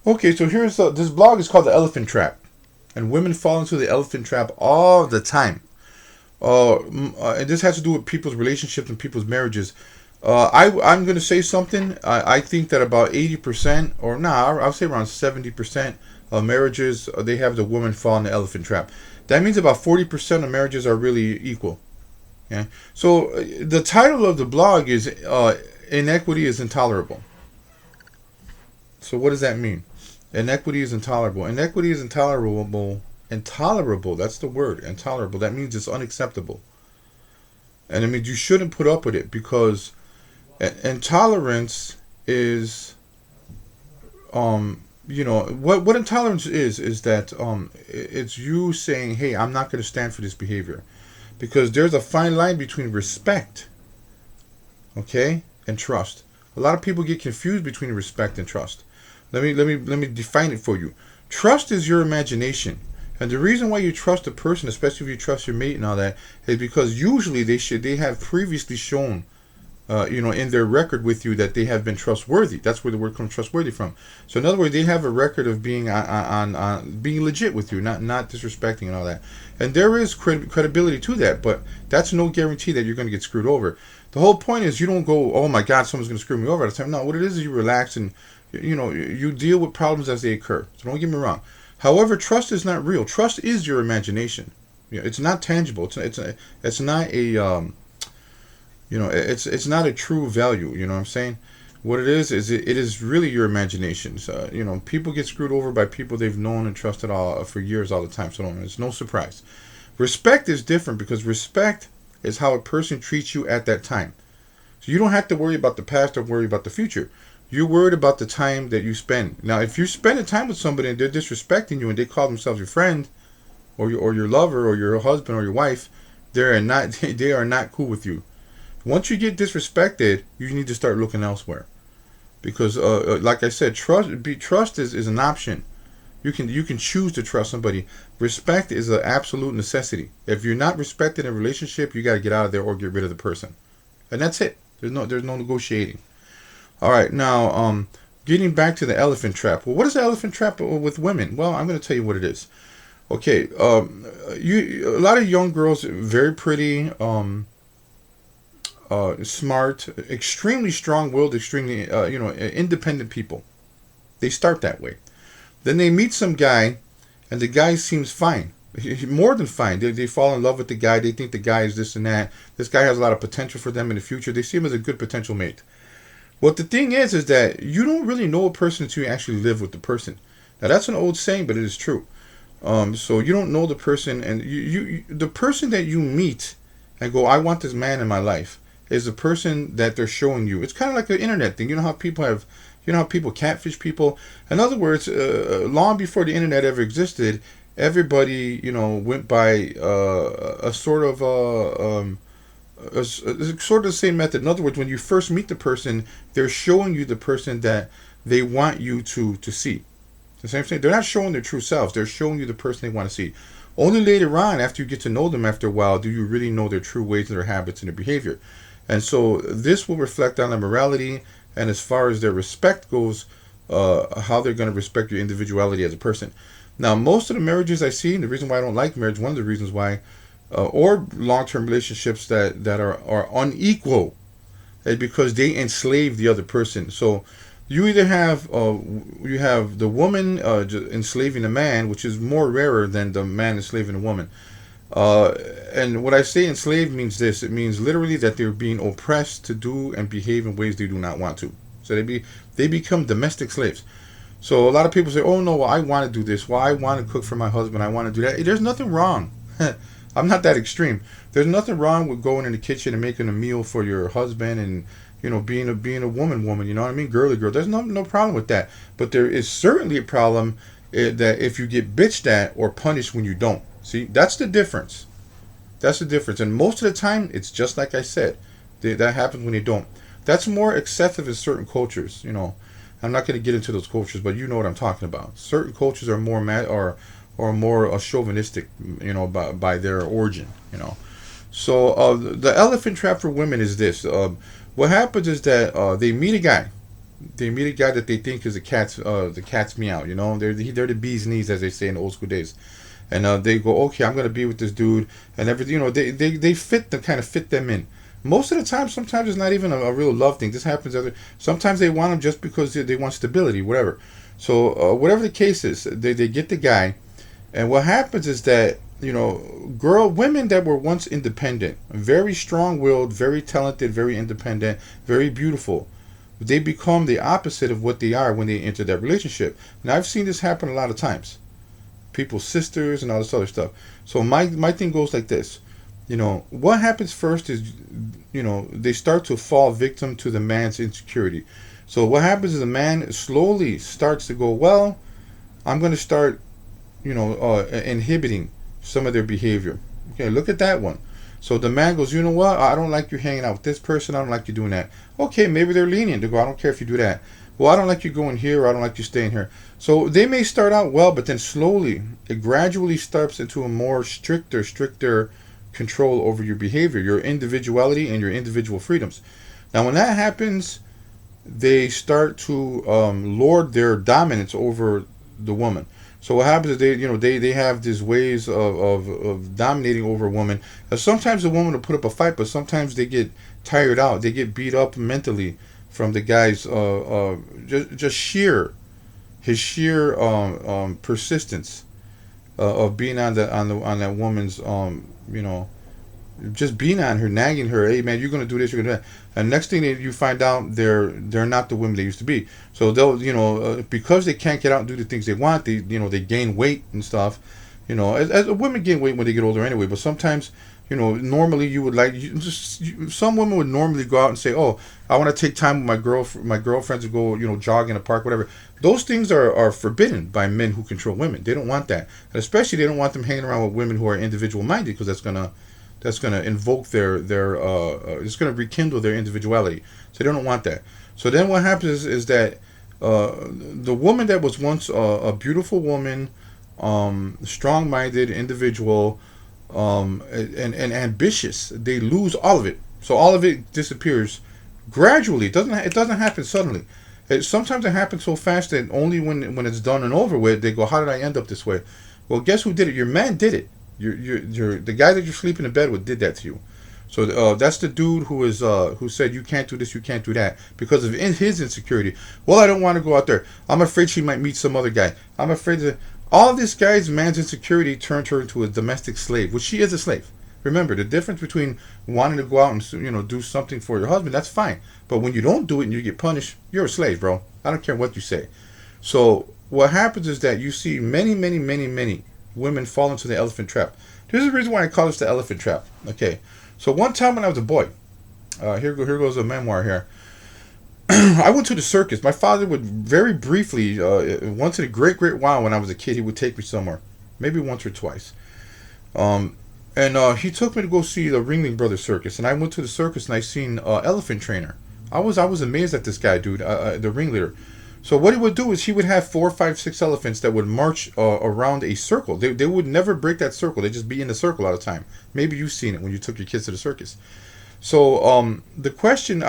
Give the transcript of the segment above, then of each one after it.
Okay, so here's this blog is called The Elephant Trap. And women fall into the elephant trap all the time. And this has to do with people's relationships and people's marriages. I'm going to say something. I think that about 80%, or nah, I'll say around 70% of marriages, they have the woman fall in the elephant trap. That means about 40% of marriages are really equal. Yeah. So the title of the blog is Inequity is Intolerable. So what does that mean? Inequity is intolerable. Inequity is intolerable. Intolerable. That's the word. Intolerable. That means it's unacceptable. And it means you shouldn't put up with it because intolerance is what intolerance is that it's you saying, hey, I'm not going to stand for this behavior, because there's a fine line between respect, okay, and trust. A lot of people get confused between respect and trust. Let me define it for you. Trust is your imagination. And the reason why you trust a person, especially if you trust your mate and all that, is because usually they have previously shown in their record with you that they have been trustworthy. That's where the word comes trustworthy from. So in other words, they have a record of being on being legit with you, not disrespecting and all that. And there is credibility to that, but that's no guarantee that you're going to get screwed over. The whole point is you don't go, oh my God, someone's going to screw me over at the time. No, what it is you relax and you deal with problems as they occur. So don't get me wrong. However, trust is not real. Trust is your imagination. It's not tangible. It's not a it's not a true value. You know what I'm saying? What it is it is really your imagination. So, people get screwed over by people they've known and trusted all for years, all the time. So it's no surprise. Respect is different because respect is how a person treats you at that time. So you don't have to worry about the past or worry about the future. You're worried about the time that you spend. Now, if you're spending time with somebody and they're disrespecting you and they call themselves your friend or your lover or your husband or your wife, they are not cool with you. Once you get disrespected, you need to start looking elsewhere, because, like I said, trust is an option. You can choose to trust somebody. Respect is an absolute necessity. If you're not respected in a relationship, you got to get out of there or get rid of the person, and that's it. There's no negotiating. All right, now getting back to the elephant trap. Well, what is the elephant trap with women? Well, I'm going to tell you what it is. Okay, a lot of young girls, very pretty. Smart, extremely strong-willed, extremely independent people. They start that way. Then they meet some guy, and the guy seems fine, more than fine. They fall in love with the guy. They think the guy is this and that. This guy has a lot of potential for them in the future. They see him as a good potential mate. What the thing is that you don't really know a person until you actually live with the person. Now that's an old saying, but it is true. So you don't know the person, and the person that you meet and go, I want this man in my life, is the person that they're showing you. It's kind of like an internet thing. You know how people catfish people. In other words, long before the internet ever existed, everybody went by a sort of sort of the same method. In other words, when you first meet the person, they're showing you the person that they want you to see. The same thing. They're not showing their true selves. They're showing you the person they want to see. Only later on, after you get to know them after a while, do you really know their true ways and their habits and their behavior. And so this will reflect on their morality, and as far as their respect goes, how they're going to respect your individuality as a person. Now, most of the marriages I see, and the reason why I don't like marriage, one of the reasons why, or long-term relationships that are unequal, is because they enslave the other person. So you either have the woman enslaving the man, which is more rarer than the man enslaving the woman. And what I say enslaved means this. It means literally that they're being oppressed to do and behave in ways they do not want to. So they become domestic slaves. So a lot of people say, oh no, well, I want to do this. Well, I want to cook for my husband. I want to do that. There's nothing wrong. I'm not that extreme. There's nothing wrong with going in the kitchen and making a meal for your husband and being a woman. You know what I mean? Girly girl. There's no problem with that. But there is certainly a problem that if you get bitched at or punished when you don't. See, that's the difference. That's the difference. And most of the time, it's just like I said. That happens when you don't. That's more excessive in certain cultures. I'm not going to get into those cultures, but you know what I'm talking about. Certain cultures are more or more chauvinistic, by their origin. So the elephant trap for women is this. What happens is that they meet a guy. They meet a guy that they think is the cat's meow. You know, they're the bee's knees, as they say in the old school days. And they go, okay, I'm gonna be with this dude, and everything. You know, they fit them, kind of fit them in. Most of the time, sometimes it's not even a real love thing. This happens sometimes they want them just because they want stability, whatever. So whatever the case is, they get the guy, and what happens is that, you know, women that were once independent, very strong-willed, very talented, very independent, very beautiful, they become the opposite of what they are when they enter that relationship. Now I've seen this happen a lot of times. People's sisters and all this other stuff. So my thing goes like this. You know, what happens first is, you know, they start to fall victim to the man's insecurity. So what happens is the man slowly starts to go, well, I'm going to start, you know, inhibiting some of their behavior. Okay, look at that one. So the man goes, you know what? I don't like you hanging out with this person. I don't like you doing that. Okay, maybe they're lenient. They go, I don't care if you do that. Well, I don't like you going here. Or I don't like you staying here. So they may start out well, but then slowly, it gradually starts into a more stricter control over your behavior, your individuality, and your individual freedoms. Now, when that happens, they start to lord their dominance over the woman. So what happens is they have these ways of dominating over a woman. Now, sometimes the woman will put up a fight, but sometimes they get tired out. They get beat up mentally from the guy's just his sheer persistence of being on that woman's you know, just being on her, nagging her. Hey man, you're gonna do this, you're gonna do that. And next thing that you find out, they're not the women they used to be. So they'll, you know, because they can't get out and do the things they want, they gain weight and stuff. You know, as women gain weight when they get older anyway. But sometimes, you know, normally you would some women would normally go out and say, oh, I want to take time with my girlfriends to go, you know, jog in a park, whatever. Those things are forbidden by men who control women. They don't want that, and especially they don't want them hanging around with women who are individual minded, because that's gonna invoke their it's gonna rekindle their individuality. So they don't want that. So then what happens is that the woman that was once a beautiful woman, strong-minded individual, and ambitious, they lose all of it. So all of it disappears gradually. It doesn't happen suddenly. Sometimes it happens so fast that only when it's done and over with, they go, how did I end up this way? Well, guess who did it? Your man did it. The guy that you're sleeping in bed with did that to you. So that's the dude who said you can't do this, you can't do that, because of his insecurity. Well, I don't want to go out there. I'm afraid she might meet some other guy. I'm afraid that all this man's insecurity turned her into a domestic slave, which she is a slave. Remember, the difference between wanting to go out and, you know, do something for your husband, that's fine. But when you don't do it and you get punished, you're a slave, bro. I don't care what you say. So what happens is that you see many women fall into the elephant trap. There's a reason why I call this the elephant trap. Okay. So one time when I was a boy, here goes a memoir here. I went to the circus. My father would very briefly, once in a great while when I was a kid, he would take me somewhere. Maybe once or twice. And he took me to go see the Ringling Brothers Circus. And I went to the circus and I seen Elephant Trainer. I was amazed at this guy, dude, the ringleader. So what he would do is he would have 4, 5, 6 elephants that would march around a circle. They would never break that circle. They'd just be in the circle all the time. Maybe you've seen it when you took your kids to the circus. So the question,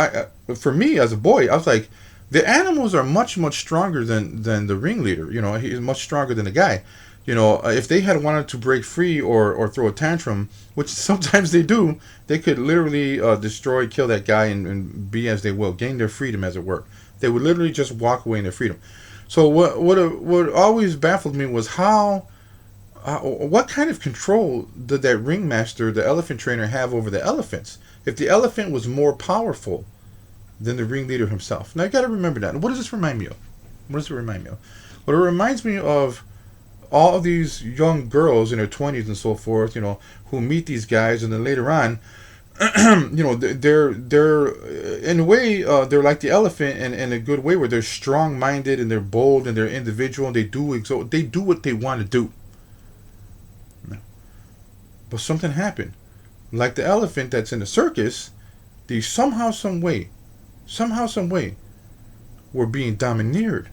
for me as a boy, I was like, the animals are much stronger than the ringleader. You know, he's much stronger than the guy. You know, if they had wanted to break free or throw a tantrum, which sometimes they do, they could literally destroy, kill that guy and be as they will, gain their freedom, as it were. They would literally just walk away in their freedom. So what always baffled me was what kind of control did that ringmaster, the elephant trainer, have over the elephants? If the elephant was more powerful than the ringleader himself. Now you got to remember that. What does this remind me of? What does it remind me of? Well, it reminds me of all of these young girls in their 20s and so forth, you know, who meet these guys, and then later on, you know, they're in a way they're like the elephant in a good way, where they're strong-minded and they're bold and they're individual and they do what they want to do. But something happened. Like the elephant that's in the circus, they somehow, some way, were being domineered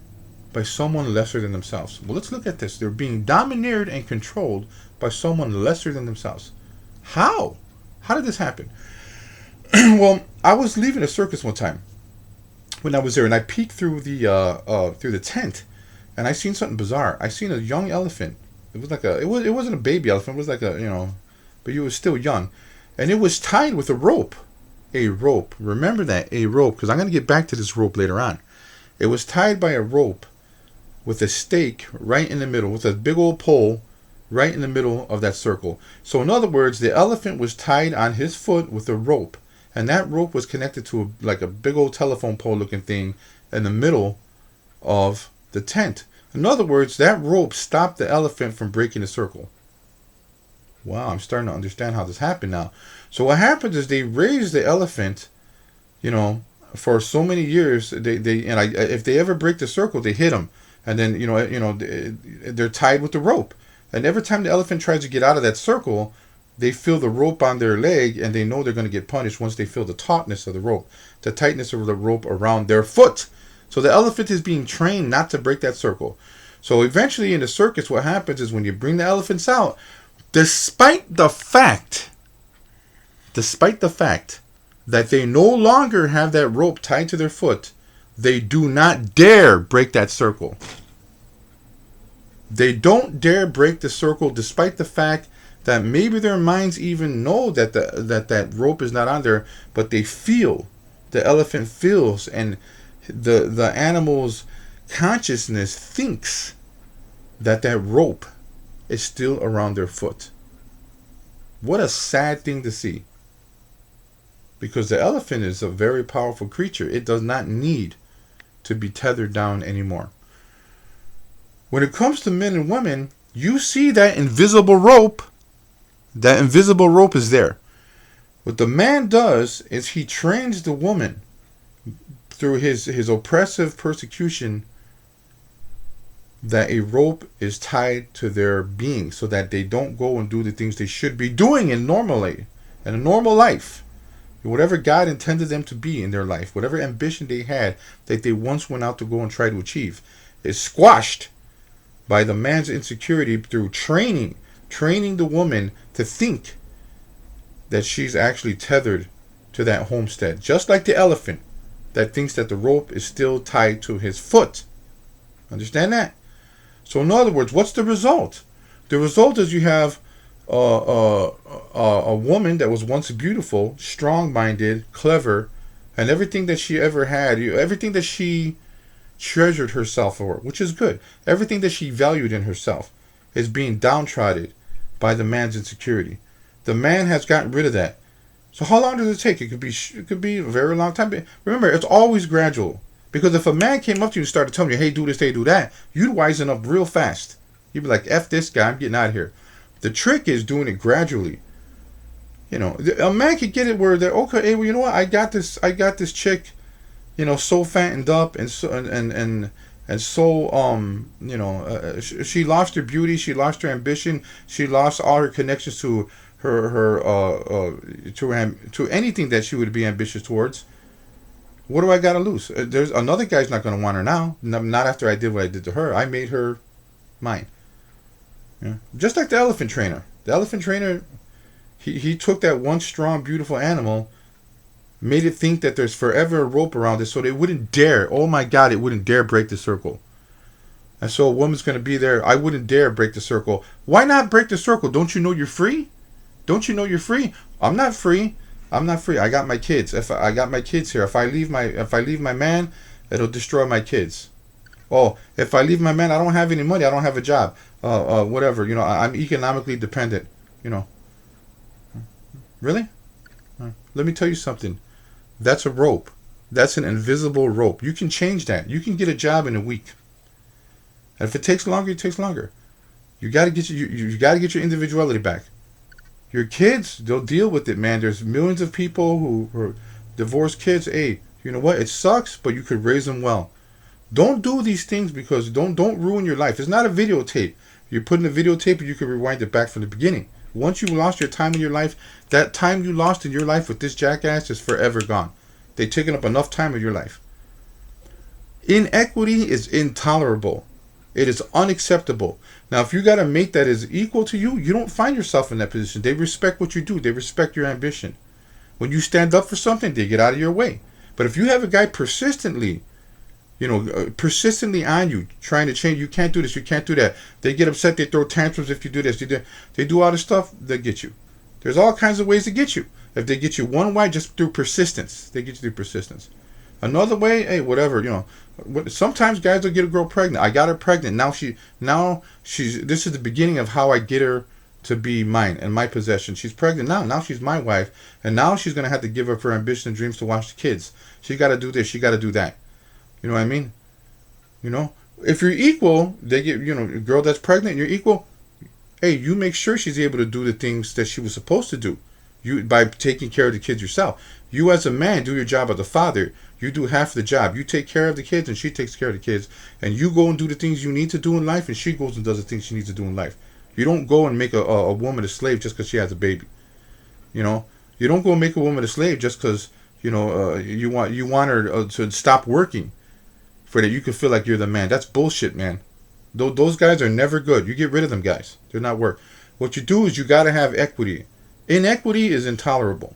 by someone lesser than themselves. Well, let's look at this. They're being domineered and controlled by someone lesser than themselves. How? How did this happen? Well, I was leaving a circus one time. when I was there, and I peeked through the tent, and I seen something bizarre. I seen a young elephant. It was like it wasn't a baby elephant. It was like but it was still young, and it was tied with a rope. A rope. Remember that, a rope, because I'm gonna get back to this rope later on. It was tied by a rope with a stake right in the middle, with a big old pole right in the middle of that circle. So in other words, the elephant was tied on his foot with a rope, and that rope was connected to like a big old telephone pole looking thing in the middle of the tent. In other words, that rope stopped the elephant from breaking the circle. Wow, I'm starting to understand how this happened now. So what happens is they raise the elephant, for so many years. If they ever break the circle, they hit them, and then they're tied with the rope. And every time the elephant tries to get out of that circle, they feel the rope on their leg, and they know they're going to get punished once they feel the tautness of the rope, the tightness of the rope around their foot. So the elephant is being trained not to break that circle. So eventually in the circus, what happens is when you bring the elephants out, despite the fact that they no longer have that rope tied to their foot, they do not dare break that circle. They don't dare break the circle, despite the fact that maybe their minds even know that that rope is not on there, but they feel, the elephant feels, and the animal's consciousness thinks that rope is still around their foot. What a sad thing to see. Because the elephant is a very powerful creature. It does not need to be tethered down anymore. When it comes to men and women, you see that invisible rope. That invisible rope is there. What the man does is he trains the woman through his oppressive persecution, that a rope is tied to their being so that they don't go and do the things they should be doing in a normal life. Whatever God intended them to be in their life, whatever ambition they had that they once went out to go and try to achieve, is squashed by the man's insecurity through training the woman to think that she's actually tethered to that homestead. Just like the elephant that thinks that the rope is still tied to his foot. Understand that? So in other words, what's the result? The result is you have a woman that was once beautiful, strong-minded, clever, and everything that she ever had, everything that she treasured herself for, which is good. Everything that she valued in herself is being downtrodden by the man's insecurity. The man has gotten rid of that. So how long does it take? It could be a very long time. Remember, it's always gradual. Because if a man came up to you and started telling you, hey, do this, hey, do that, you'd wisen up real fast. You'd be like, F this guy, I'm getting out of here. The trick is doing it gradually. A man could get it where they're, okay, hey, well, you know what? I got this chick, so fattened up and so she lost her beauty, she lost her ambition, she lost all her connections to to anything that she would be ambitious towards. What do I got to lose? There's another guy's not going to want her now. Not after I did what I did to her. I made her mine. Yeah. Just like the elephant trainer. The elephant trainer, he took that one strong, beautiful animal, made it think that there's forever a rope around it so they wouldn't dare. Oh my God, it wouldn't dare break the circle. And so a woman's going to be there. I wouldn't dare break the circle. Why not break the circle? Don't you know you're free? Don't you know you're free? I'm not free. I got my kids. I got my kids here. If I leave my man, it'll destroy my kids. Oh, if I leave my man, I don't have any money. I don't have a job. Whatever. I'm economically dependent. Really? Let me tell you something. That's a rope. That's an invisible rope. You can change that. You can get a job in a week. And if it takes longer, it takes longer. You got to get you got to get your individuality back. Your kids, they'll deal with it, man. There's millions of people who are divorced kids. Hey, you know what? It sucks, but you could raise them well. Don't do these things because don't ruin your life. It's not a videotape. You're putting a videotape and you can rewind it back from the beginning. Once you lost your time in your life, that time you lost in your life with this jackass is forever gone. They've taken up enough time of your life. Inequity is intolerable. It is unacceptable. Now, if you got a mate that is equal to you, you don't find yourself in that position. They respect what you do. They respect your ambition. When you stand up for something, they get out of your way. But if you have a guy persistently, persistently on you, trying to change, you can't do this, you can't do that. They get upset, they throw tantrums if you do this, they do all this stuff, they get you. There's all kinds of ways to get you. If they get you one way, just through persistence. They get you through persistence. Another way, hey, whatever, sometimes guys will get a girl pregnant. I got her pregnant. Now she's, this is the beginning of how I get her to be mine and my possession. She's pregnant now. Now she's my wife. And now she's going to have to give up her ambition and dreams to watch the kids. She got to do this. She got to do that. You know what I mean? If you're equal, they get, a girl that's pregnant, you're equal. Hey, you make sure she's able to do the things that she was supposed to do. You, by taking care of the kids yourself. You as a man do your job as a father. You do half the job. You take care of the kids and she takes care of the kids. And you go and do the things you need to do in life and she goes and does the things she needs to do in life. You don't go and make a woman a slave just because she has a baby. You don't go and make a woman a slave just because you want her to stop working for that you can feel like you're the man. That's bullshit, man. Those guys are never good. You get rid of them guys. They're not work. What you do is you got to have equity. Inequity is intolerable.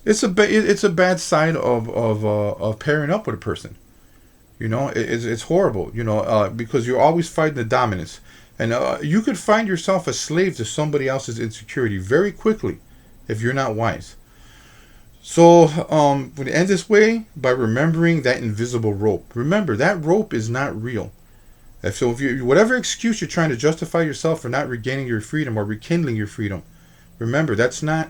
It's a bad side of pairing up with a person. It's horrible. Because you're always fighting the dominance, and you could find yourself a slave to somebody else's insecurity very quickly if you're not wise. So we end this way by remembering that invisible rope. Remember, that rope is not real. If whatever excuse you're trying to justify yourself for not regaining your freedom or rekindling your freedom, remember that's not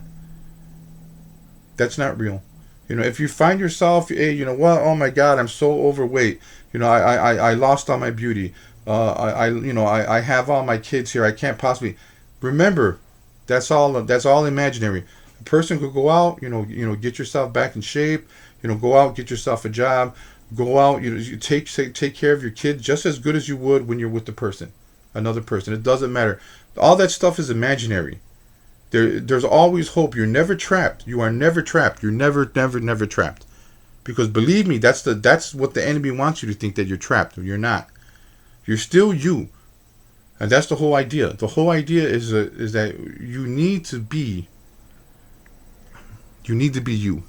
real. If you find yourself, hey, oh my God, I'm so overweight. I lost all my beauty. I have all my kids here. I can't possibly. Remember, that's all imaginary. A person could go out, get yourself back in shape. Go out, get yourself a job. Go out, you take care of your kids just as good as you would when you're with another person. It doesn't matter. All that stuff is imaginary. There's always hope. You're never trapped. You are never trapped. You're never trapped. Because believe me, that's what the enemy wants you to think, that you're trapped. You're not. You're still you. And that's the whole idea. The whole idea is that you need to be you.